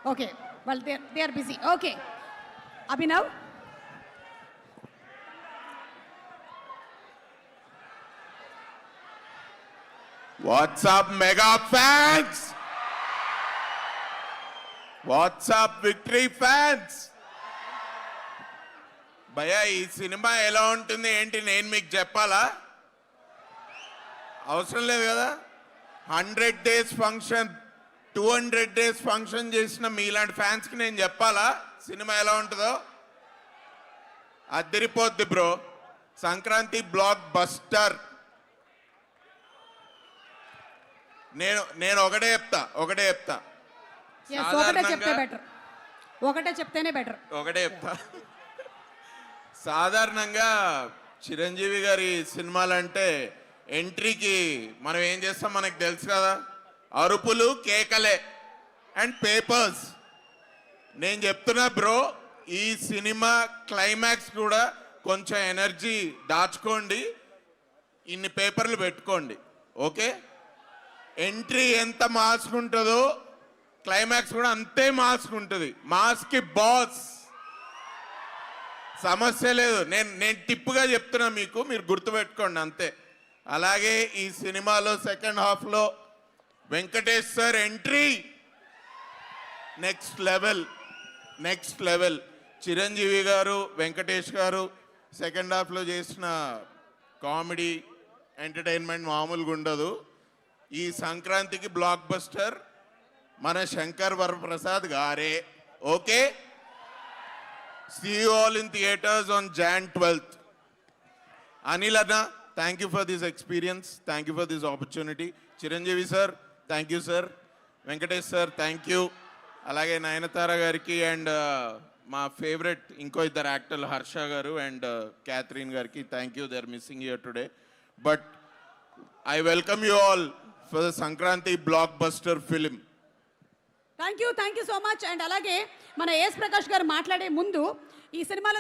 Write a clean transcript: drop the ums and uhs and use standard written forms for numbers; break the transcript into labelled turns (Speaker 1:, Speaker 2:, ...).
Speaker 1: Okay. Well, they are busy. Okay. Abhinav.
Speaker 2: What's up, mega fans? What's up, victory fans? భయ్యా ఈ cinema ఎలా ఉంటుంది ఏంటి నేను మీకు చెప్పాలా? అవసరం లేదు కదా. 100 days ఫంక్షన్ 200 days ఫంక్షన్ చేసిన మీలాంటి ఫ్యాన్స్కి నేను చెప్పాలా సినిమా ఎలా ఉంటుందో? అదిరిపోద్ది బ్రో. Sankranti block buster. నేను ఒకటే చెప్తా
Speaker 1: Yes, ఒకటే చెప్తే బెటర్. ఒకటే చెప్తేనే బెటర్.
Speaker 2: ఒకటే చెప్తా. సాధారణంగా చిరంజీవి గారి సినిమాలంటే ఎంట్రీకి మనం ఏం చేస్తాం మనకు తెలుసు కదా, అరుపులు కేకలే అండ్ పేపర్స్. నేను చెప్తున్నా బ్రో, ఈ సినిమా క్లైమాక్స్ కూడా కొంచెం ఎనర్జీ దాచుకోండి, ఇన్ని పేపర్లు పెట్టుకోండి. ఓకే, ఎంట్రీ ఎంత మాస్క్ ఉంటుందో క్లైమాక్స్ కూడా అంతే మాస్క్ ఉంటుంది. మాస్కి బాస్, సమస్య లేదు. నేను టిప్పుగా చెప్తున్నా మీకు, మీరు గుర్తుపెట్టుకోండి అంతే. అలాగే ఈ సినిమాలో సెకండ్ హాఫ్లో Venkatesh sir entry next level. Chiranjeevi గారు, వెంకటేష్ గారు సెకండ్ హాఫ్లో చేసిన కామెడీ ఎంటర్టైన్మెంట్ మామూలుగా ఉండదు. ఈ సంక్రాంతికి బ్లాక్ బస్టర్ మన శంకర్ వరప్రసాద్ గారే. Okay, see you all in theaters on Jan 12th. Anil Anna, thank you for this experience, thank you for this opportunity. Chiranjeevi sir, thank you sir. Venkatesh sir, thank you. అలాగే నయనతార గారికి and మా favourite ఇంకో ఇద్దరు యాక్టర్లు హర్ష గారు and Catherine గారికి thank you. They are missing here today, but I welcome you all for the Sankranti blockbuster film.
Speaker 1: Thank you so much. And అలాగే మన ఏఎస్ ప్రకాష్ గారు మాట్లాడే ముందు ఈ సినిమాలో